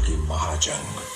की महाजंग।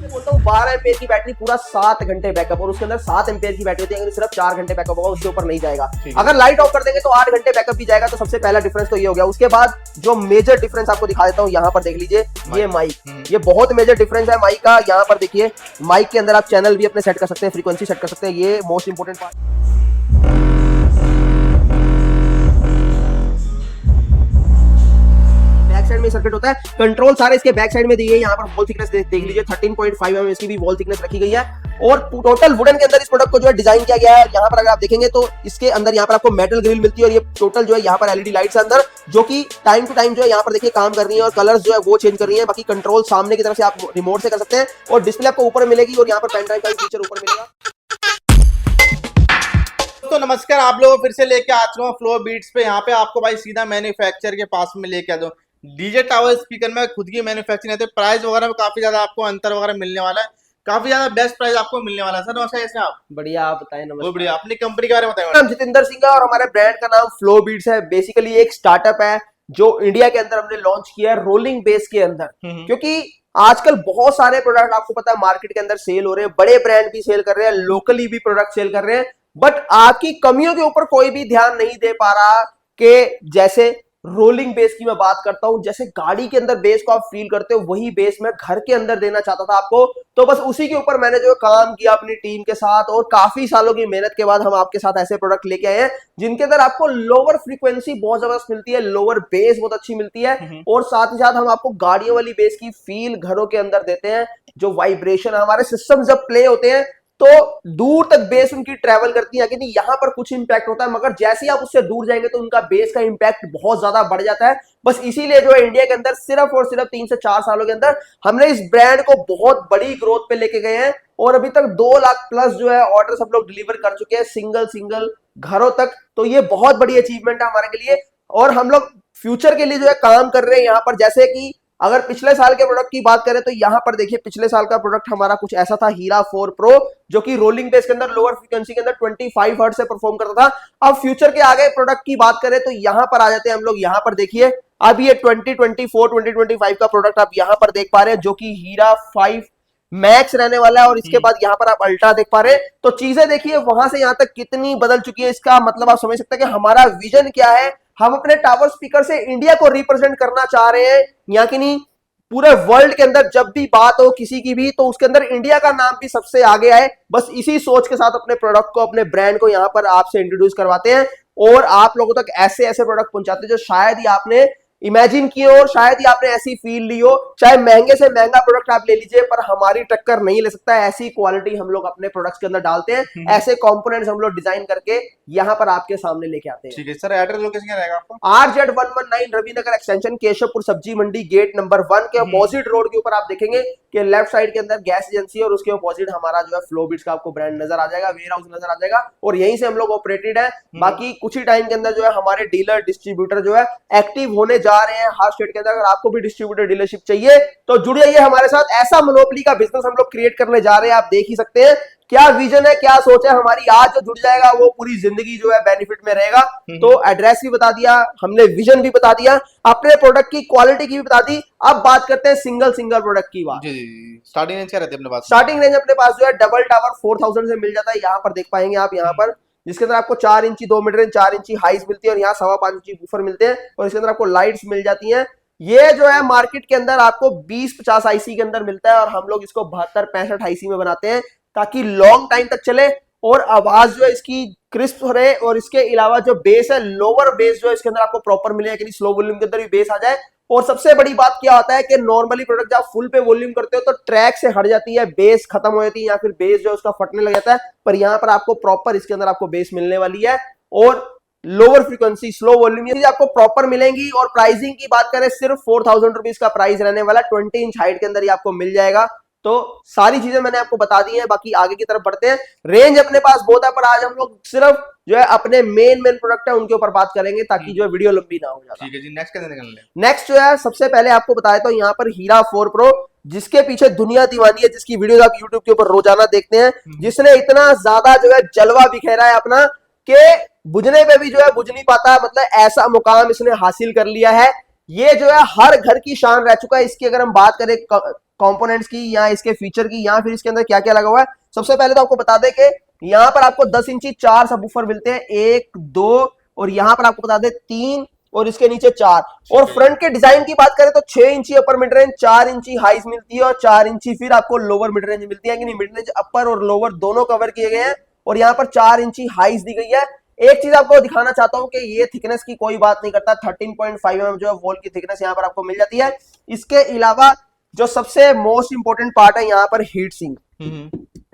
बोलता हूँ 12 एम्पेयर की बैटरी पूरा 7 घंटे बैकअप, और उसके अंदर 7 एम्पेयर की बैटरी होती है, सिर्फ 4 घंटे बैकअप होगा, उसके ऊपर नहीं जाएगा। अगर लाइट ऑफ कर देंगे तो 8 घंटे बैकअप भी जाएगा। तो सबसे पहला डिफरेंस तो ये हो गया। उसके बाद जो मेजर डिफरेंस आपको दिखा देता हूँ, यहाँ पर देख लीजिए, ये माइक, ये बहुत मेजर डिफरेंस है माइक का। यहाँ पर देखिए, माइक के अंदर आप चैनल भी अपने सेट कर सकते हैं, फ्रीक्वेंसी सेट कर सकते हैं, ये most important part. Back side में सर्किट होता है, कंट्रोल सारे इसके बैक साइड में दिए। यहाँ पर वॉल थिकनेस देख लीजिए, 13.5 mm इसकी भी वॉल थिकनेस रखी गई है। और टोटल वुडन के अंदर इस प्रोडक्ट को जो है डिजाइन किया गया है। यहाँ पर अगर आप देखेंगे तो इसके अंदर यहाँ पर आपको मेटल ग्रिल मिलती है, और ये टोटल जो है यहाँ पर एलईडी लाइट्स अंदर, जो कि टाइम टू टाइम जो है यहाँ पर देखिए काम कर रही है, और कलर्स जो है वो चेंज कर रही है। बाकी कंट्रोल सामने की तरफ से आप रिमोट से कर सकते हैं, और डिस्प्ले आपको ऊपर मिलेगी, और यहाँ पर पेन ड्राइव का फीचर ऊपर मिलेगा। तो नमस्कार, आप लोगों को फिर से लेके आ चुका हूँ फ्लो बीट्स पे। यहाँ पे आपको भाई सीधा मैन्युफैक्चर के पास में लेके आ दो। डीजे टावर स्पीकर में खुद की मैन्युफैक्चरिंग है, प्राइस वगैरह में काफी ज्यादा आपको अंतर वगैरह मिलने वाला है, काफी ज्यादा बेस्ट प्राइस आपको मिलने वाला है। सर नमस्कार, कैसे आप? बढ़िया, आप बताएं। वो बढ़िया। अपनी कंपनी के बारे में बताएं। नाम जितेंद्र सिंह है, और हमारे ब्रांड का नाम फ्लो बीट्स है। बेसिकली एक स्टार्टअप है जो इंडिया के अंदर हमने लॉन्च किया है रोलिंग बेस के अंदर, क्योंकि आजकल बहुत सारे प्रोडक्ट आपको पता है मार्केट के अंदर सेल हो रहे हैं, बड़े ब्रांड भी सेल कर रहे हैं, लोकली भी प्रोडक्ट सेल कर रहे हैं, बट आपकी कमियों के ऊपर कोई भी ध्यान नहीं दे पा रहा। कि जैसे रोलिंग बेस की मैं बात करता हूं, जैसे गाड़ी के अंदर बेस को आप फील करते हो, वही बेस मैं घर के अंदर देना चाहता था आपको। तो बस उसी के ऊपर मैंने जो काम किया अपनी टीम के साथ, और काफी सालों की मेहनत के बाद हम आपके साथ ऐसे प्रोडक्ट लेके आए हैं जिनके अंदर आपको लोअर फ्रीक्वेंसी बहुत जबरदस्त मिलती है, लोअर बेस बहुत अच्छी मिलती है, और साथ ही साथ हम आपको गाड़ियों वाली बेस की फील घरों के अंदर देते हैं। जो वाइब्रेशन हमारे सिस्टम जब प्ले होते हैं तो दूर तक बेस उनकी ट्रेवल करती है, कि नहीं यहाँ पर कुछ इंपैक्ट होता है, मगर जैसे ही आप उससे दूर जाएंगे तो उनका बेस का इंपैक्ट बहुत ज्यादा बढ़ जाता है। बस इसीलिए जो है इंडिया के अंदर सिर्फ और सिर्फ 3 से 4 सालों के अंदर हमने इस ब्रांड को बहुत बड़ी ग्रोथ पे लेके गए हैं, और अभी तक 2 लाख प्लस जो है ऑर्डर सब लोग डिलीवर कर चुके हैं, सिंगल घरों तक। तो ये बहुत बड़ी अचीवमेंट है हमारे के लिए, और हम लोग फ्यूचर के लिए जो है काम कर रहे हैं यहाँ पर। जैसे कि अगर पिछले साल के प्रोडक्ट की बात करें तो यहाँ पर देखिए, पिछले साल का प्रोडक्ट हमारा कुछ ऐसा था, हीरा 4 प्रो, जो कि रोलिंग बेस के अंदर लोअर फ्रीक्वेंसी के अंदर 25 हर्ट्ज से परफॉर्म करता था। अब फ्यूचर के आगे प्रोडक्ट की बात करें तो यहाँ पर आ जाते हैं हम लोग। यहाँ पर देखिए, अब ये 2024 2025 का प्रोडक्ट आप यहाँ पर देख पा रहे हैं, जो कि हीरा 5 मैक्स रहने वाला है, और इसके बाद यहाँ पर आप अल्ट्रा देख पा रहे हैं। तो चीजें देखिए वहां से यहाँ तक कितनी बदल चुकी है। इसका मतलब आप समझ सकते हैं कि हमारा विजन क्या है। हम अपने टावर स्पीकर से इंडिया को रिप्रेजेंट करना चाह रहे हैं, यहाँ की नहीं पूरे वर्ल्ड के अंदर। जब भी बात हो किसी की भी, तो उसके अंदर इंडिया का नाम भी सबसे आगे आए। बस इसी सोच के साथ अपने प्रोडक्ट को, अपने ब्रांड को यहाँ पर आपसे इंट्रोड्यूस करवाते हैं, और आप लोगों तक ऐसे ऐसे प्रोडक्ट पहुंचाते हैं जो शायद ही आपने इमेजिन किए हो, शायद ही आपने ऐसी फील ली हो। चाहे महंगे से महंगा प्रोडक्ट आप ले लीजिए, पर हमारी टक्कर नहीं ले सकता है। ऐसी क्वालिटी हम लोग अपने प्रोडक्ट्स के अंदर डालते हैं, ऐसे कंपोनेंट्स हम लोग डिजाइन करके यहाँ पर आपके सामने लेके आते हैं। ठीक है सर, एड्रेस लोकेशन क्या रहेगा आपका? RZ119 रविनगर एक्सटेंशन, केशवपुर सब्जी मंडी, गेट नंबर 1 के अपोजिट रोड के ऊपर आप देखेंगे कि लेफ्ट साइड के अंदर गैस एजेंसी है, और उसके अपोजिट हमारा जो है फ्लो बीट्स का आपको ब्रांड नजर आ जाएगा, वेयर हाउस नजर आ जाएगा, और यहीं से हम लोग ऑपरेटेड है। बाकी कुछ ही टाइम के अंदर जो है हमारे डीलर डिस्ट्रीब्यूटर जो है एक्टिव होने जा रहे हैं हर स्टेट के अंदर। अगर आपको भी डिस्ट्रीब्यूटर डीलरशिप चाहिए तो जुड़ जाइए हमारे साथ। ऐसा मोनोपोली का बिजनेस हम लोग क्रिएट करने जा रहे हैं, आप देख ही सकते हैं क्या विजन है, क्या सोच है हमारी। आज जो जुड़ जाएगा वो पूरी जिंदगी जो है बेनिफिट में रहेगा। तो एड्रेस भी बता दिया हमने, विजन भी बता दिया, अपने प्रोडक्ट की क्वालिटी की भी बता दी। अब बात करते हैं सिंगल प्रोडक्ट की बात। जी, स्टार्टिंग रेंज क्या रहती है अपने पास? स्टार्टिंग रेंज अपने पास जो है डबल टावर 4000 से मिल जाता है। यहाँ पर देख पाएंगे आप, यहाँ पर जिसके अंदर आपको 4 इंची 2 मीटर रेंज, 4 इंची हाइस मिलती है, और यहाँ 5.25 इंची बूफर मिलते हैं, और इसके अंदर आपको लाइट्स मिल जाती हैं। ये जो है मार्केट के अंदर आपको 20-50 आईसी के अंदर मिलता है, और हम लोग इसको 72-65 आईसी में बनाते हैं ताकि लॉन्ग टाइम तक चले, और आवाज जो है इसकी क्रिस्प रहे। और इसके अलावा जो बेस है, लोअर बेस जो है इसके अंदर आपको प्रॉपर मिले, यानी स्लो वॉल्यूम के अंदर भी बेस आ जाए। और सबसे बड़ी बात क्या होता है कि नॉर्मली प्रोडक्ट जब फुल पे वॉल्यूम करते हो तो ट्रैक से हट जाती है, बेस खत्म हो जाती है, या फिर बेस जो है उसका फटने लग जाता है। पर यहाँ पर आपको प्रॉपर इसके अंदर आपको बेस मिलने वाली है, और लोअर फ्रीक्वेंसी स्लो वॉल्यूम ये आपको प्रॉपर मिलेंगी। और प्राइसिंग की बात करें, सिर्फ 4000 रुपीज का प्राइस रहने वाला, 20 इंच हाइट के अंदर ये आपको मिल जाएगा। तो सारी चीजें मैंने आपको बता दी हैं, बाकी आगे की तरफ बढ़ते हैं। रेंज अपने पास बहुत है, पर आज हम लोग सिर्फ जो है अपने मेन प्रोडक्ट है उनके ऊपर बात करेंगे, ताकि जो है वीडियो लंबी ना हो जाता। ठीक है जी, नेक्स्ट क्या निकल ले? नेक्स्ट जो है सबसे पहले आपको बताया तो यहाँ पर हीरा 4 प्रो, जिसके पीछे दुनिया दीवानी है, जिसकी वीडियोस आप यूट्यूब के ऊपर रोजाना देखते हैं, जिसने इतना ज्यादा जो है जलवा बिखेरा है अपना कि बुझने पे भी जो है बुझ नहीं पाता, मतलब ऐसा मुकाम इसने हासिल कर लिया है। ये जो है हर घर की शान रह चुका है। इसकी अगर हम बात करें कंपोनेंट्स की या इसके फीचर की या फिर इसके अंदर क्या क्या लगा हुआ है, सबसे पहले तो आपको बता दें कि यहाँ पर आपको 10 इंची 4 सबवूफर मिलते हैं, 1 2 और यहाँ पर आपको बता दें 3 और इसके नीचे 4। और फ्रंट के डिजाइन की बात करें तो 6 इंची अपर मिड रेंज, 4 इंची हाइज मिलती है और 4 इंची फिर आपको लोअर मिड रेंज मिलती है, कि नहीं मिड रेंज अपर और लोअर दोनों कवर किए गए हैं और यहाँ पर 4 इंची हाइज दी गई है। एक चीज आपको दिखाना चाहता हूं कि ये थिकनेस की कोई बात नहीं करता, 13.5 mm जो है वॉल की थिकनेस यहाँ पर आपको मिल जाती है। इसके अलावा जो सबसे मोस्ट इंपोर्टेंट पार्ट है यहाँ पर हीट सिंक,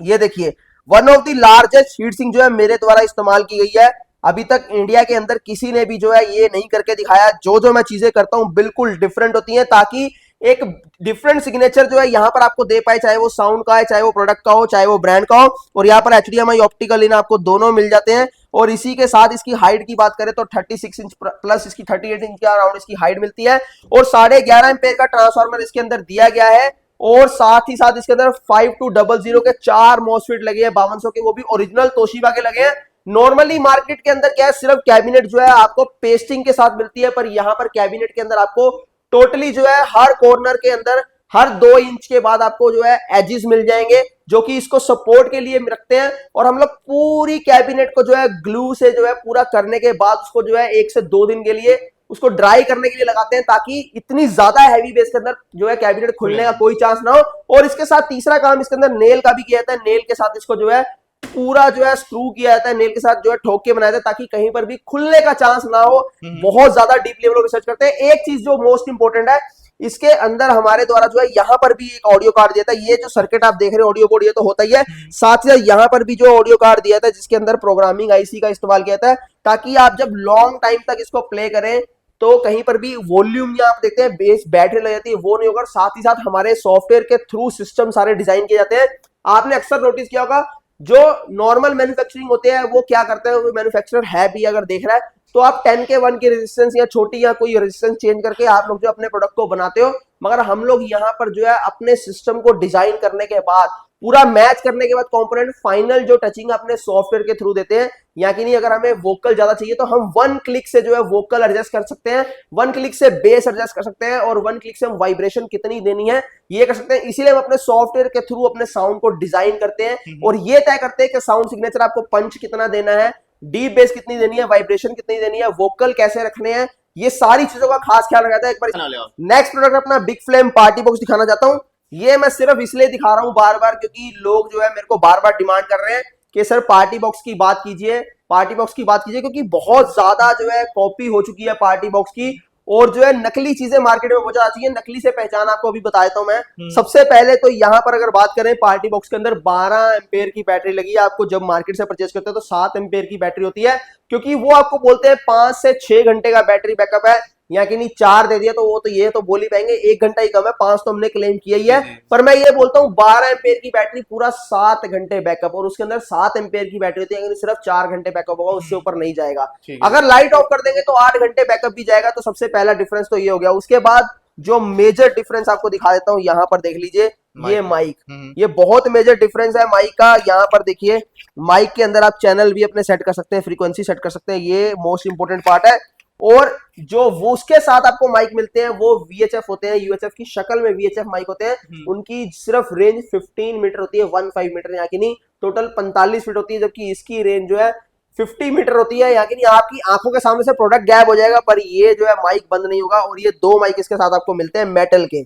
ये देखिए one of the largest heat sink जो है मेरे द्वारा इस्तेमाल की गई है। अभी तक इंडिया के अंदर किसी ने भी जो है ये नहीं करके दिखाया। जो जो मैं चीजें करता हूं बिल्कुल डिफरेंट होती हैं, ताकि एक डिफरेंट सिग्नेचर जो है यहाँ पर आपको दे पाए, चाहे वो साउंड का है, चाहे वो प्रोडक्ट का हो, चाहे वो ब्रांड का हो। और यहाँ पर HDMI ऑप्टिकल इन आपको दोनों मिल जाते हैं। और इसी के साथ इसकी हाइट की बात करें तो 36 इंच प्लस इसकी 38 इंच के अराउंड इसकी हाइट मिलती है और 11.5 एम्पेयर का ट्रांसफार्मर इसके अंदर दिया गया है। और साथ ही साथ इसके अंदर 5200 के 4 मॉसफेट लगे हैं 5200 के, वो भी ओरिजिनल तोशिबा के लगे हैं। नॉर्मली मार्केट के अंदर क्या है, सिर्फ कैबिनेट जो है आपको पेस्टिंग के साथ मिलती है, पर यहाँ पर कैबिनेट के अंदर आपको टोटली जो है हर कॉर्नर के अंदर हर 2 इंच के बाद आपको जो है एजेस मिल जाएंगे, जो कि इसको सपोर्ट के लिए रखते हैं। और हम लोग पूरी कैबिनेट को जो है ग्लू से जो है पूरा करने के बाद उसको जो है 1 से 2 दिन के लिए उसको ड्राई करने के लिए लगाते हैं, ताकि इतनी ज्यादा हैवी बेस के अंदर जो है कैबिनेट खुलने का कोई चांस ना हो। और इसके साथ तीसरा काम इसके अंदर नेल का भी किया जाता है। नेल के साथ इसको जो है पूरा जो है स्क्रू किया जाता है, नेल के साथ जो है ठोक के बनाया जाता है, ताकि कहीं पर भी खुलने का चांस ना हो। बहुत ज्यादा डीप लेवल रिसर्च करते हैं। एक चीज जो मोस्ट इंपोर्टेंट है, इसके अंदर हमारे द्वारा जो है यहाँ पर भी एक ऑडियो कार्ड दिया था। ये जो सर्किट आप देख रहे हो ऑडियो बोर्ड, ये तो होता ही है, साथ ही साथ यहाँ पर भी जो ऑडियो कार्ड दिया था जिसके अंदर प्रोग्रामिंग आईसी का इस्तेमाल किया था, ताकि आप जब लॉन्ग टाइम तक इसको प्ले करें तो कहीं पर भी वॉल्यूम या आप देखते हैं बेस बैटरी लग जाती है, वो नहीं होगा। साथ ही साथ हमारे सॉफ्टवेयर के थ्रू सिस्टम सारे डिजाइन किए जाते हैं। आपने अक्सर नोटिस किया होगा जो नॉर्मल मैन्युफैक्चरिंग होते हैं वो क्या करते हैं, वो मैन्युफैक्चरर है भी अगर देख रहा है तो आप 10 के 1 की रेजिस्टेंस या छोटी या कोई रेजिस्टेंस चेंज करके आप लोग जो अपने प्रोडक्ट को बनाते हो, मगर हम लोग यहाँ पर जो है अपने सिस्टम को डिजाइन करने के बाद पूरा मैच करने के बाद कंपोनेंट फाइनल जो टचिंग अपने सॉफ्टवेयर के थ्रू देते हैं। या कि नहीं, अगर हमें वोकल ज्यादा चाहिए तो हम 1 क्लिक से जो है वोकल एडजस्ट कर सकते हैं, 1 क्लिक से बेस एडजस्ट कर सकते हैं और 1 क्लिक से हम वाइब्रेशन कितनी देनी है ये कर सकते हैं। इसीलिए हम अपने सॉफ्टवेयर के थ्रू अपने साउंड को डिजाइन करते हैं और ये तय करते हैं कि साउंड सिग्नेचर आपको पंच कितना देना है, डीप बेस कितनी देनी है, वाइब्रेशन कितनी देनी है, वोकल कैसे रखने हैं, ये सारी चीजों का खास ख्याल रखा जाता है। एक बार नेक्स्ट प्रोडक्ट अपना बिग फ्लेम पार्टी बॉक्स दिखाना चाहता हूं। ये मैं सिर्फ इसलिए दिखा रहा हूं बार बार क्योंकि लोग जो है मेरे को बार बार डिमांड कर रहे हैं कि सर पार्टी बॉक्स की बात कीजिए, पार्टी बॉक्स की बात कीजिए, क्योंकि बहुत ज्यादा जो है कॉपी हो चुकी है पार्टी बॉक्स की और जो है नकली चीजें मार्केट में बहुत ज्यादा आती है। नकली से पहचान आपको अभी बता देता हूं मैं। सबसे पहले तो यहाँ पर अगर बात करें, पार्टी बॉक्स के अंदर 12 एम्पेयर की बैटरी लगी है। आपको जब मार्केट से परचेज करते हो तो 7 एम्पेयर की बैटरी होती है, क्योंकि वो आपको बोलते हैं 5 से 6 घंटे का बैटरी बैकअप है। या कि नहीं 4 दे दिया तो वो तो ये तो बोल ही पाएंगे, 1 घंटा ही कम है, 5 तो हमने क्लेम किया ही है। पर मैं ये बोलता हूँ 12 एम्पेयर की बैटरी पूरा 7 घंटे बैकअप, और उसके अंदर 7 एम्पेयर की बैटरी होती है, सिर्फ 4 घंटे बैकअप होगा, उससे ऊपर नहीं जाएगा। अगर लाइट ऑफ कर देंगे तो 8 घंटे बैकअप भी जाएगा। तो सबसे पहला डिफरेंस तो ये हो गया। उसके बाद जो मेजर डिफरेंस आपको दिखा देता हूँ, यहाँ पर देख लीजिए ये माइक, ये बहुत मेजर डिफरेंस है माइक का। यहाँ पर देखिए माइक के अंदर आप चैनल भी अपने सेट कर सकते हैं, फ्रीक्वेंसी सेट कर सकते हैं, ये मोस्ट इंपोर्टेंट पार्ट है। और जो वो उसके साथ आपको माइक मिलते हैं वो VHF होते हैं, UHF की शक्ल में VHF माइक होते हैं। उनकी सिर्फ रेंज 15 मीटर होती है, 15 मीटर, यहाँ की नहीं टोटल 45 फीट होती है, जबकि इसकी रेंज जो है 50 मीटर होती है। यहाँ की नहीं आपकी आंखों के सामने से प्रोडक्ट गायब हो जाएगा, पर ये जो है माइक बंद नहीं होगा। और ये 2 माइक इसके साथ आपको मिलते हैं मेटल के।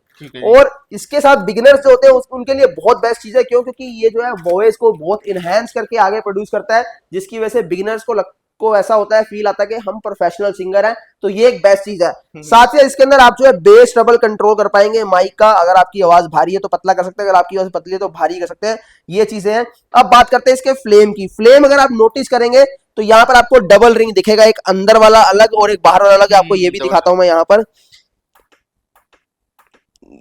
और इसके साथ बिगिनर्स जो होते हैं उनके लिए बहुत बेस्ट चीज है, क्यों? क्योंकि ये जो है वॉइस को बहुत इनहेंस करके आगे प्रोड्यूस करता है, जिसकी वजह से बिगिनर्स को ऐसा होता है, फील आता है कि हम प्रोफेशनल सिंगर हैं। तो ये एक बेस्ट चीज है। साथ ही इसके अंदर आप जो है बेस ट्रबल कंट्रोल कर पाएंगे माइक का। अगर आपकी आवाज भारी है तो पतला कर सकते हैं, अगर आपकी आवाज पतली है तो भारी कर सकते हैं, ये चीजें हैं। अब बात करते हैं इसके फ्लेम की। फ्लेम अगर आप नोटिस करेंगे तो यहाँ पर आपको डबल रिंग दिखेगा, एक अंदर वाला अलग और एक बाहर वाला अलग। आपको ये भी दिखाता हूं मैं यहाँ पर,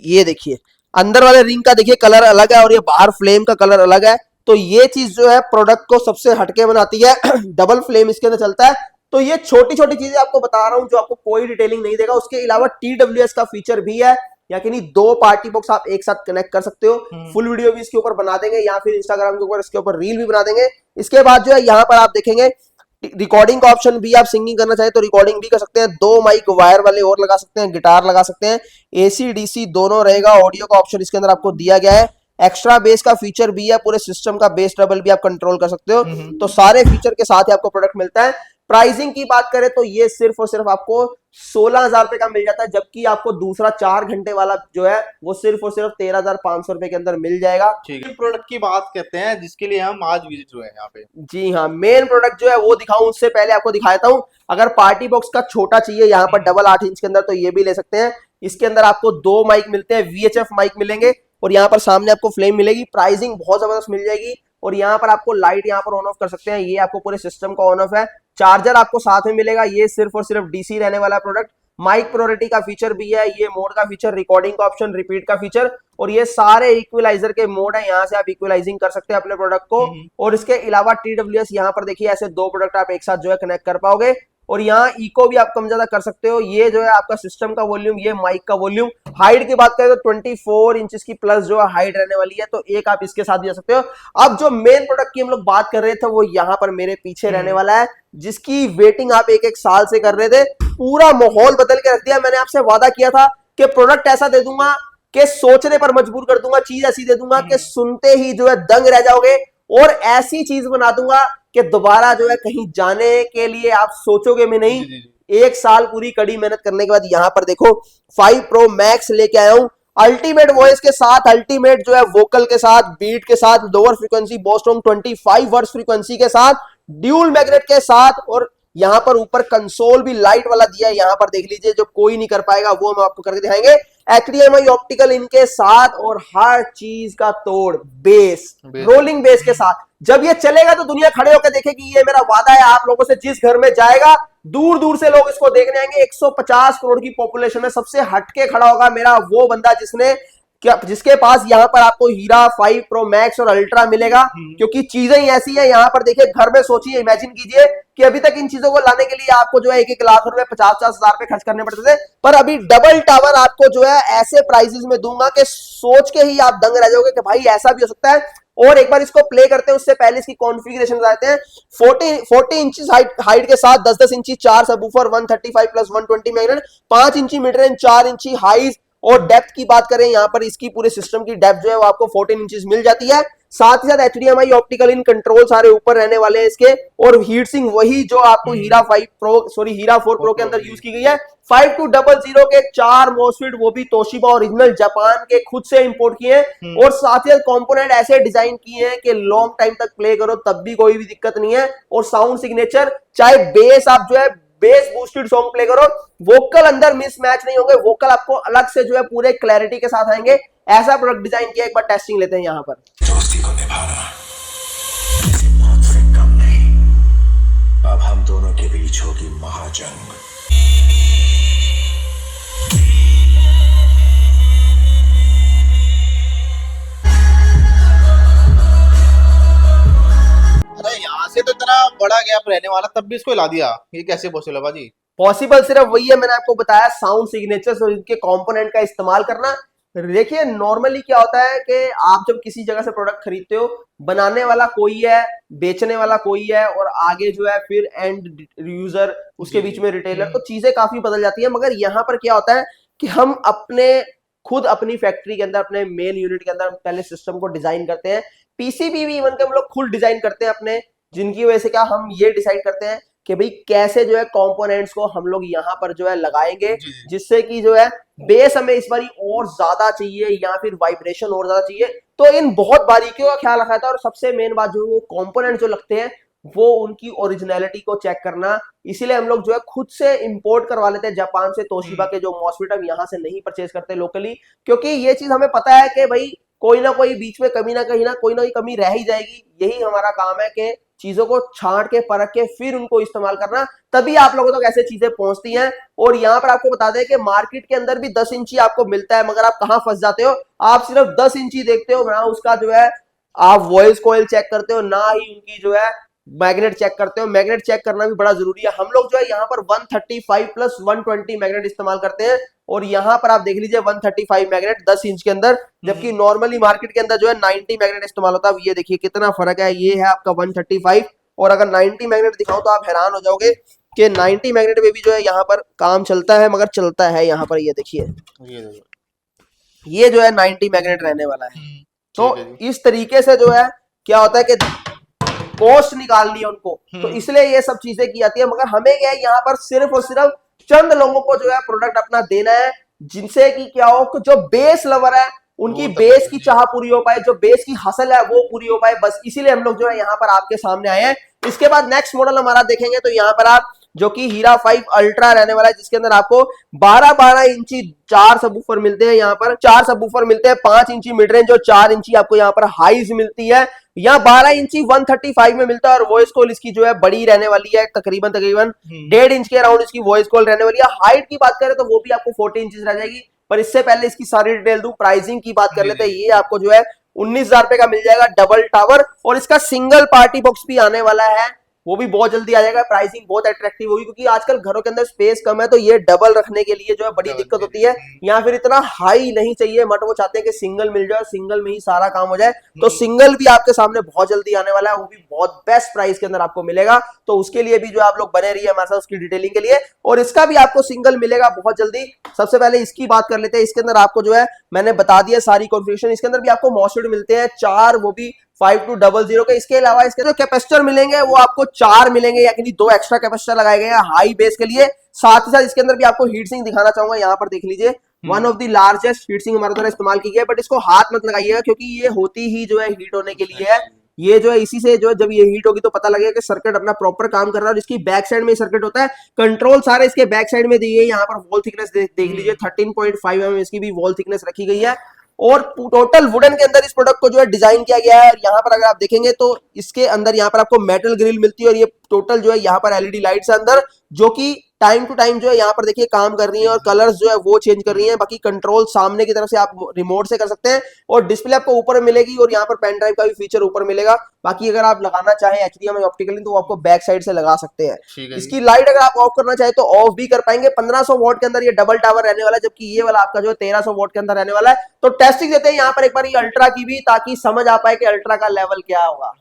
ये देखिए अंदर वाले रिंग का देखिए कलर अलग है और ये बाहर फ्लेम का कलर अलग है। तो ये चीज जो है प्रोडक्ट को सबसे हटके बनाती है। डबल फ्लेम इसके अंदर चलता है। तो ये छोटी छोटी चीजें आपको बता रहा हूं जो आपको कोई डिटेलिंग नहीं देगा। उसके अलावा TWS का फीचर भी है, या कि नहीं 2 पार्टी बॉक्स आप एक साथ कनेक्ट कर सकते हो। फुल वीडियो भी इसके ऊपर बना देंगे, या फिर इंस्टाग्राम के ऊपर इसके ऊपर रील भी बना देंगे। इसके बाद जो है यहाँ पर आप देखेंगे रिकॉर्डिंग का ऑप्शन भी, आप सिंगिंग करना चाहे तो रिकॉर्डिंग भी कर सकते हैं। 2 माइक वायर वाले और लगा सकते हैं, गिटार लगा सकते हैं, AC DC दोनों रहेगा। ऑडियो का ऑप्शन इसके अंदर आपको दिया गया है। एक्स्ट्रा बेस का फीचर भी है, पूरे सिस्टम का बेस ट्रबल भी आप कंट्रोल कर सकते हो। तो सारे फीचर के साथ ही आपको प्रोडक्ट मिलता है। प्राइसिंग की बात करें तो ये सिर्फ और सिर्फ आपको 16,000 रुपए का मिल जाता है, जबकि आपको दूसरा 4 घंटे वाला जो है वो सिर्फ और सिर्फ 13,500 रुपए के अंदर मिल जाएगा। ठीक है, प्रोडक्ट की बात करते हैं जिसके लिए हम आज विजिट हुए हैं यहाँ पे। जी हाँ, मेन प्रोडक्ट जो है वो दिखाऊं उससे पहले आपको दिखाता हूं, अगर पार्टी बॉक्स का छोटा चाहिए यहाँ पर डबल 8 इंच के अंदर, तो ये भी ले सकते हैं। इसके अंदर आपको 2 माइक मिलते हैं, VHF माइक मिलेंगे, और यहाँ पर सामने आपको फ्लेम मिलेगी। प्राइसिंग बहुत जबरदस्त मिल जाएगी। और यहाँ पर आपको लाइट यहाँ पर ऑन ऑफ कर सकते हैं, ये आपको पूरे सिस्टम का ऑन ऑफ है। चार्जर आपको साथ में मिलेगा, ये सिर्फ और सिर्फ DC रहने वाला प्रोडक्ट। माइक प्रायोरिटी का फीचर भी है, ये मोड का फीचर, रिकॉर्डिंग का ऑप्शन, रिपीट का फीचर, और ये सारे इक्वलाइजर के मोड है। यहाँ से आप इक्वलाइजिंग कर सकते हैं अपने प्रोडक्ट को। और इसके अलावा TWS यहाँ पर देखिए, ऐसे 2 प्रोडक्ट आप एक साथ जो है कनेक्ट कर पाओगे। और यहाँ इको भी आप कम ज्यादा कर सकते हो। ये जो है आपका सिस्टम का वॉल्यूम, ये माइक का वॉल्यूम। हाइट की बात करें तो 24 इंचेस की प्लस जो है हाइट रहने वाली है, तो एक आप इसके साथ भी जा सकते हो। अब जो मेन प्रोडक्ट की हम लोग बात कर रहे थे वो यहाँ पर मेरे पीछे रहने वाला है, जिसकी वेटिंग आप एक साल से कर रहे थे। पूरा माहौल बदल के रख दिया। मैंने आपसे वादा किया था कि प्रोडक्ट ऐसा दे दूंगा कि सोचने पर मजबूर कर दूंगा, चीज ऐसी दे दूंगा कि सुनते ही जो है दंग रह जाओगे, और ऐसी चीज बना दूंगा कि दोबारा जो है कहीं जाने के लिए आप सोचोगे भी नहीं। 1 साल पूरी कड़ी मेहनत करने के बाद यहाँ पर देखो 5 Pro Max लेके आया हूं, अल्टीमेट वॉइस के साथ, अल्टीमेट जो है वोकल के साथ, बीट के साथ, लोअर फ्रीक्वेंसी बोस्टोन 25 वर्ट्स फ्रीक्वेंसी के साथ, ड्यूल मैग्नेट के साथ, और यहाँ पर ऊपर कंसोल भी लाइट वाला दिया है। यहाँ पर देख लीजिए, जो कोई नहीं कर पाएगा वो हम आपको करके दिखाएंगे। HDMI ऑप्टिकल इनके साथ, और हर चीज का तोड़, बेस रोलिंग बेस के साथ। जब ये चलेगा तो दुनिया खड़े होकर देखेगी। ये मेरा वादा है आप लोगों से, जिस घर में जाएगा दूर दूर से लोग इसको देखने आएंगे। 150 करोड़ की पॉपुलेशन में सबसे हटके खड़ा होगा मेरा वो बंदा जिसके पास यहाँ पर आपको हीरा 5 Pro Max और अल्ट्रा मिलेगा। क्योंकि चीजें ही ऐसी है। यहाँ पर देखिए, घर में सोचिए, इमेजिन कीजिए कि अभी तक इन चीजों को लाने के लिए आपको जो है 1-1 लाख रुपए, 50-50 हजार रुपए खर्च करने पड़ते थे, पर अभी डबल टावर आपको जो है ऐसे प्राइसेस में दूंगा कि सोच के ही आप दंग रह जाओगे कि भाई ऐसा भी हो सकता है। और एक बार इसको प्ले करते हैं उससे पहले इसकी कॉन्फ़िगरेशन बताते हैं। 40 इंचेस हाइट के साथ 10-10 इंची 4 सबवूफर, 135 प्लस 120 मैग्नेट, 5 इंची मिड रेंज, 4 इंची हाइज। और डेप्थ की बात करें, यहाँ पर इसकी पूरे सिस्टम की डेप्थ जो है वो आपको 14 इंचेस मिल जाती है। साथ ही साथ HDMI ऑप्टिकल इन कंट्रोल सारे ऊपर रहने वाले हैं इसके, और हीट सिंक वही जो आपको हीरा 4 Pro के अंदर यूज की गई है। 5200 के 4 मोस्फेट, वो भी तोशिबा ओरिजिनल जापान के खुद से इंपोर्ट किए हैं। और साथ ही साथ कंपोनेंट ऐसे डिजाइन किए हैं कि लॉन्ग टाइम तक प्ले करो तब भी कोई भी दिक्कत नहीं है। और साउंड सिग्नेचर, चाहे बेस आप जो है बेस बूस्टेड सॉन्ग प्ले करो, वोकल अंदर मिसमैच नहीं होंगे, वोकल आपको अलग से जो है पूरे क्लैरिटी के साथ आएंगे। ऐसा प्रोडक्ट डिजाइन किया। एक बार टेस्टिंग लेते हैं यहाँ पर। दोस्ती को निभाना किसी मौत से कम नहीं। अब हम दोनों के बीच होगी महाजंग। अरे यहाँ से तो इतना बड़ा गैप रहने वाला, तब भी इसको हिला दिया, ये कैसे पॉसिबल है भाजी? पॉसिबल सिर्फ वही है, मैंने आपको बताया, साउंड सिग्नेचर्स और इनके कंपोनेंट का इस्तेमाल करना। देखिए, नॉर्मली क्या होता है कि आप जब किसी जगह से प्रोडक्ट खरीदते हो, बनाने वाला कोई है, बेचने वाला कोई है, और आगे जो है फिर एंड यूजर, उसके बीच में रिटेलर, तो चीजें काफी बदल जाती है। मगर यहाँ पर क्या होता है कि हम खुद अपनी फैक्ट्री के अंदर, अपने मेन यूनिट के अंदर पहले सिस्टम को डिजाइन करते हैं। PCB भी इवन के हम लोग खुद डिजाइन करते हैं अपने, जिनकी वजह से क्या हम ये डिसाइड करते हैं कि भाई कैसे जो है कंपोनेंट्स को हम लोग यहाँ पर जो है लगाएंगे, जिससे कि जो है बेस हमें इस बारी और ज्यादा चाहिए या फिर वाइब्रेशन और ज्यादा चाहिए। तो इन बहुत बारीकियों का ख्याल रखा था। और सबसे मेन बात जो वो कंपोनेंट जो लगते हैं वो उनकी ओरिजिनलिटी को चेक करना। इसीलिए हम लोग जो है खुद से इंपोर्ट करवा लेते हैं जापान से तोशिबा के जो मॉस्फेट, हम यहाँ से नहीं परचेज करते लोकली, क्योंकि ये चीज हमें पता है कि भाई कोई ना कोई बीच में कमी ना कोई कमी रह ही जाएगी। यही हमारा काम है कि चीजों को छांट के परख के फिर उनको इस्तेमाल करना, तभी आप लोगों तक ऐसे चीजें पहुंचती हैं। और यहाँ पर आपको बता दें कि मार्केट के अंदर भी 10 इंची आपको मिलता है, मगर आप कहां फंस जाते हो, आप सिर्फ 10 इंची देखते हो ना, उसका जो है आप वॉइस कॉइल चेक करते हो, ना ही उनकी जो है मैग्नेट चेक करते हो। मैग्नेट चेक करना भी बड़ा जरूरी है। हम लोग जो है यहाँ पर 135 प्लस 120 मैग्नेट इस्तेमाल करते हैं, और यहाँ पर आप देख लीजिए 135 मैग्नेट 10 इंच के अंदर, जबकि नॉर्मली मार्केट के अंदर जो है 90 मैग्नेट इस्तेमाल होता है। अब ये देखिए कितना फर्क है, ये है आपका 135, और अगर 90 मैग्नेट दिखाऊं तो आप हैरान हो जाओगे कि 90 मैग्नेट में भी जो है यहाँ पर काम चलता है, मगर चलता है यहाँ पर, ये देखिए ये जो है 90 मैग्नेट रहने वाला है। तो इस तरीके से जो है क्या होता है कि कॉस्ट निकालनी है उनको, तो इसलिए ये सब चीजें की जाती है। मगर हमें क्या है, यहाँ पर सिर्फ और सिर्फ चंद लोगों को जो है प्रोडक्ट अपना देना है, जिनसे कि क्या हो कि जो बेस लवर है उनकी बेस की चाह पूरी हो पाए, जो बेस की हसल है वो पूरी हो पाए, बस इसीलिए हम लोग जो है यहाँ पर आपके सामने आए हैं। इसके बाद नेक्स्ट मॉडल हमारा देखेंगे तो यहाँ पर आप जो कि हीरा 5 अल्ट्रा रहने वाला है, जिसके अंदर आपको 12-12 इंची 4 सबवूफर मिलते हैं। यहाँ पर 4 सबवूफर मिलते हैं, 5 इंची मिड रेंज और 4 इंची आपको यहाँ पर हाइज मिलती है। यहाँ 12 इंची 135 में मिलता है, और वॉइस कॉल इसकी जो है बड़ी रहने वाली है, तकरीबन 1.5 इंच के अराउंड इसकी वॉइस कॉल रहने वाली है। हाइट की बात करें तो वो भी आपको 40 इंच रह जाएगी, पर इससे पहले इसकी सारी डिटेल दूं, प्राइसिंग की बात कर लेते हैं। ये आपको जो है 19,000 रुपए का मिल जाएगा डबल टावर, और इसका सिंगल पार्टी बॉक्स भी आने वाला है, वो भी बहुत जल्दी आ जाएगा। प्राइसिंग बहुत अट्रैक्टिव होगी, क्योंकि आजकल घरों के अंदर स्पेस कम है, तो ये डबल रखने के लिए जो है बड़ी दिक्कत होती है, या फिर इतना हाई नहीं चाहिए मट, वो चाहते हैं कि सिंगल मिल जाए, सिंगल में ही सारा काम हो जाए। तो सिंगल भी आपके सामने बहुत जल्दी आने वाला है, वो भी बहुत बेस्ट प्राइस के अंदर आपको मिलेगा। तो उसके लिए भी जो आप लोग बने रहिए हमारे साथ उसकी डिटेलिंग के लिए, और इसका भी आपको सिंगल मिलेगा बहुत जल्दी। सबसे पहले इसकी बात कर लेते हैं। इसके अंदर आपको जो है मैंने बता दिया सारी कॉन्फ़िगरेशन। इसके अंदर भी आपको मॉसफेट मिलते हैं 4, वो भी 5200 के। इसके अलावा इसके जो कैपेसिटर मिलेंगे वो आपको 4 मिलेंगे, यानी 2 एक्स्ट्रा कैपेसिटर लगाए गए हैं हाई बेस के लिए। साथ ही साथ इसके अंदर भी आपको हीट सिंक दिखाना चाहूंगा, यहाँ पर देख लीजिए, one of the largest heat sink हमारे द्वारा इस्तेमाल की गई है। बट इसको हाथ मत लगाइएगा, क्योंकि ये होती ही जो है हीट होने के लिए है। ये जो है इसी से जो है जब ये हीट होगी तो पता लगेगा कि सर्किट अपना प्रॉपर काम कर रहा है। और इसकी बैक साइड में सर्किट होता है, कंट्रोल सारे इसके बैक साइड में दी है। यहाँ पर वॉल थिकनेस देख लीजिए 13.5 mm इसकी भी वॉल थिकनेस रखी गई है, और टोटल वुडन के अंदर इस प्रोडक्ट को जो है डिजाइन किया गया है। यहाँ पर अगर आप देखेंगे तो इसके अंदर यहाँ पर आपको मेटल ग्रिल मिलती है, और ये टोटल जो है यहाँ पर एलईडी लाइट्स है अंदर, जो कि टाइम टू टाइम जो है यहाँ पर देखिए काम कर रही है, और कलर्स जो है वो चेंज कर रही हैं। बाकी कंट्रोल सामने की तरफ से आप रिमोट से कर सकते हैं, और डिस्प्ले आपको ऊपर मिलेगी, और यहाँ पर पेन ड्राइव का भी फीचर ऊपर मिलेगा। बाकी अगर आप लगाना चाहें एचडीएमआई ऑप्टिकली तो वो आपको बैक साइड से लगा सकते हैं। इसकी लाइट अगर आप ऑफ करना चाहे तो ऑफ भी कर पाएंगे। 1500 वॉट के अंदर ये डबल टावर रहने वाला है, जबकि ये वाला आपका जो है 1300 वॉट के अंदर रहने वाला है। तो टेस्टिंग देते हैं यहाँ पर एक बार ये अल्ट्रा की भी, ताकि समझ आ पाए कि अल्ट्रा का लेवल क्या होगा।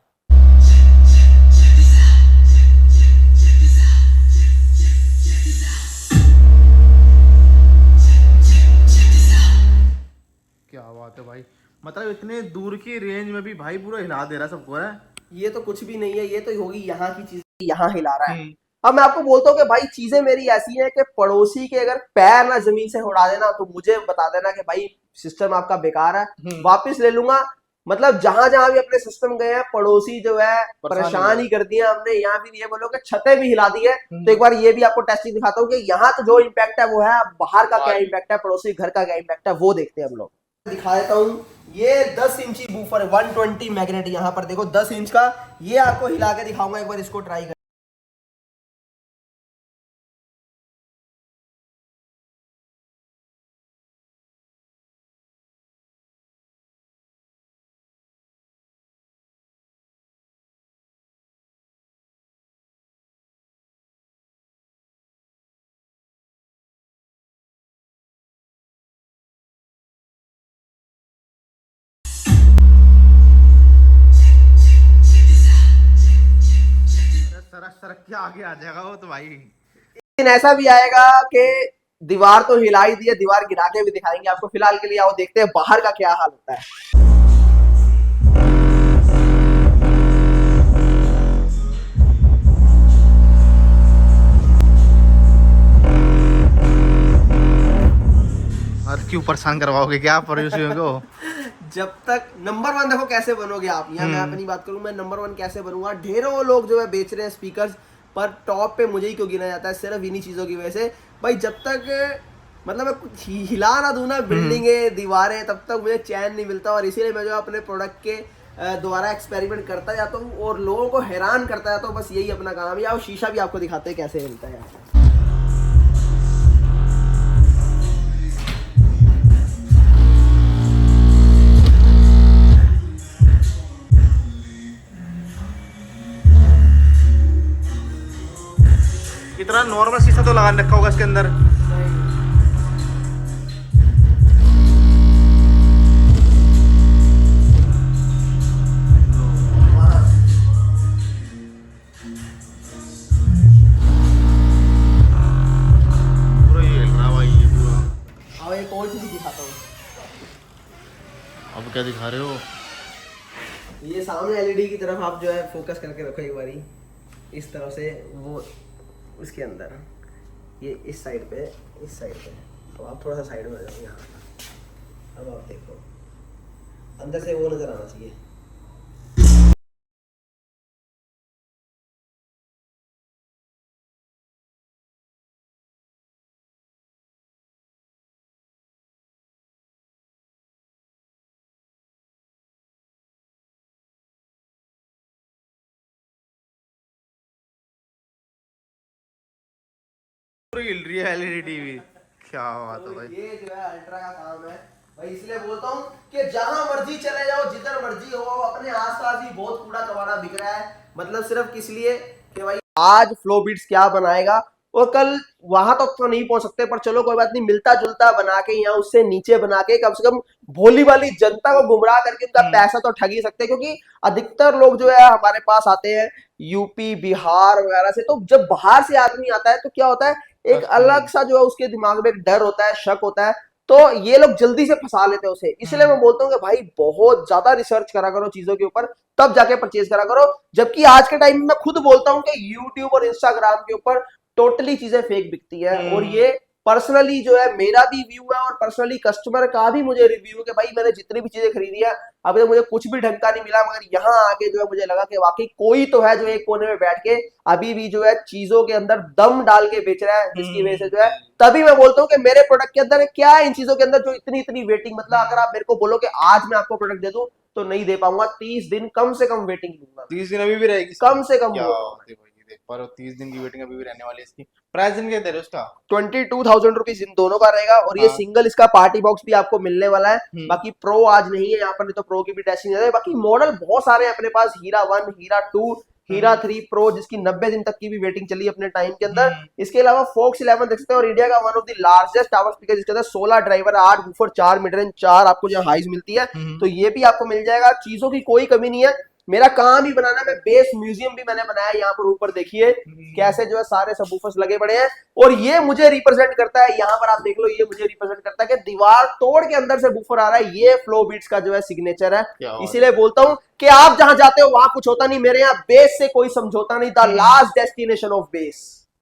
क्या बात है भाई, मतलब इतने दूर की रेंज में भी भाई पूरा हिला दे रहा है सबको है। ये तो कुछ भी नहीं है, ये तो होगी यहाँ की चीज, यहाँ हिला रहा है। अब मैं आपको बोलता हूँ कि भाई चीजें मेरी ऐसी हैं कि पड़ोसी के अगर पैर ना जमीन से उड़ा देना तो मुझे बता देना कि भाई सिस्टम आपका बेकार है, वापस ले लूंगा। मतलब जहां जहां भी अपने सिस्टम गए हैं, पड़ोसी जो है परेशान ही कर दिया हमने। यहाँ भी ये बोलो कि छतें भी हिला दी है। तो एक बार ये भी आपको टेस्टिंग दिखाता हूँ कि यहाँ तो जो इम्पैक्ट है वो है, बाहर का क्या इम्पैक्ट है, पड़ोसी घर का क्या इम्पैक्ट है, वो देखते हैं हम लोग। दिखा देता हूँ, ये 10 इंची बूफर है, 120 मैग्नेट, यहाँ पर देखो 10 इंच का। ये आपको हिला के दिखाऊंगा, एक बार इसको ट्राई कर। सरक के आगे आ जाएगा वो तो भाई। लेकिन ऐसा भी आएगा कि दीवार तो हिला ही दी है, दीवार गिरा के भी दिखाएंगे आपको। फिलहाल के लिए आओ देखते हैं बाहर का क्या हाल होता है। और क्यों परेशान करवाओगे क्या पड़ोसियों को? जब तक नंबर 1 देखो कैसे बनोगे आप, यहाँ मैं अपनी बात करूं, मैं नंबर 1 कैसे बनूंगा। ढेरों लोग जो है बेच रहे हैं स्पीकर्स, पर टॉप पे मुझे ही क्यों गिना जाता है, सिर्फ इन्हीं चीजों की वजह से। भाई जब तक मतलब मैं कुछ हिला ना दूं ना बिल्डिंगें दीवारें, तब तक मुझे चैन नहीं मिलता। और इसीलिए मैं जो अपने प्रोडक्ट के दोबारा एक्सपेरिमेंट करता जाता हूँ और लोगों को हैरान करता जाता हूँ, बस यही अपना काम है। और शीशा भी आपको दिखाते हैं कैसे मिलता है यहाँ पे। इतना नॉर्मल शीशा तो लगा रखा होगा इसके अंदर। पूरा ये हिल रहा है भाई, ये पूरा। और एक और चीज़ दिखाता हूँ, अब क्या दिखा रहे हो? ये सामने एलईडी की तरफ आप जो है फोकस करके रखो एक बारी, इस तरह से वो उसके अंदर ये इस साइड पे, तो आप थोड़ा सा साइड में आ जाओ यहाँ। अब आप देखो अंदर से वो नजर आना चाहिए। पूरी हिल रही है एलईडी टीवी, क्या बात है तो भाई। ये जो है अल्ट्रा का काम है भाई, इसलिए बोलता हूँ कि जहां मर्जी चले जाओ, जिधर मर्जी हो, अपने आसपास भी बहुत कूड़ा कबाड़ा बिक रहा है। मतलब सिर्फ किस लिए कि भाई आज फ्लो बीट्स क्या बनाएगा और कल वहां तक तो नहीं पहुंच सकते, पर चलो कोई बात नहीं, मिलता जुलता बना के या उससे नीचे बना के कम से कम भोली वाली जनता को गुमराह करके उनका पैसा तो ठग ही सकते हैं। क्योंकि अधिकतर लोग जो है हमारे पास आते हैं यूपी बिहार वगैरह से, तो जब बाहर से आदमी आता है तो क्या होता है, एक अलग सा जो है उसके दिमाग में एक डर होता है, शक होता है, तो ये लोग जल्दी से फंसा लेते हैं उसे। इसलिए मैं बोलता हूँ कि भाई बहुत ज्यादा रिसर्च करा करो चीजों के ऊपर, तब जाके परचेज करा करो। जबकि आज के टाइम में मैं खुद बोलता हूँ कि यूट्यूब और इंस्टाग्राम के ऊपर टोटली चीजें फेक बिकती है। और ये पर्सनली जो है मेरा भी व्यू है और पर्सनली कस्टमर का भी मुझे रिव्यू है कि भाई मैंने जितनी भी चीजें खरीदी है अभी तक मुझे कुछ भी ढंग का नहीं मिला, मगर यहाँ आके जो है मुझे लगा कि वाकई कोई तो है जो एक कोने में बैठ के अभी भी जो है चीजों के अंदर दम डाल के बेच रहा है, जिसकी वजह से जो है तभी मैं बोलता हूँ कि मेरे प्रोडक्ट के अंदर क्या है इन चीजों के अंदर जो इतनी इतनी वेटिंग। मतलब अगर आप मेरे को बोलो कि आज मैं आपको प्रोडक्ट दे दूं तो नहीं दे पाऊंगा, 30 दिन कम से कम वेटिंग दूंगा, 30 दिन अभी भी रहेगी? कम से कम। क्या बात है भाई, ये देख पा रहे हो, 30 दिन की वेटिंग अभी भी रहने वाली है इसकी। प्राइस दिन क्या दे रहे हो उसका? 22,000 रुपीज इन दोनों का रहेगा। और ये हाँ। सिंगल इसका पार्टी बॉक्स भी आपको मिलने वाला है। बाकी प्रो आज नहीं है यहाँ पर, नहीं तो प्रो की भी टेस्टिंग है। बाकी मॉडल बहुत सारे हैं अपने पास, हीरा 1, हीरा 2, हीरा 3 प्रो, जिसकी 90 दिन तक की भी वेटिंग चली अपने टाइम के अंदर। इसके अलावा फोक्स 11 देख सकते हैं, और इंडिया का one of the largest tower speaker, जिसके अंदर 16 ड्राइवर, 8 वूफर, 4 मिड रेंज, 4 आपको जो हाइज मिलती है, तो ये भी आपको मिल जाएगा। चीजों की कोई कमी नहीं है, मेरा काम ही बनाना। मैं बेस म्यूजियम भी मैंने बनाया, यहाँ पर ऊपर देखिए कैसे जो है सारे सबवूफर्स लगे पड़े हैं। और ये मुझे रिप्रेजेंट करता है, यहाँ पर आप देख लो, ये मुझे रिप्रेजेंट करता है कि दीवार तोड़ के अंदर से बूफर आ रहा है। ये फ्लो बीट्स का जो है सिग्नेचर है। इसीलिए बोलता हूँ कि आप जहां जाते हो वहां कुछ होता नहीं, मेरे यहाँ बेस से कोई समझौता नहीं। The last destination of base.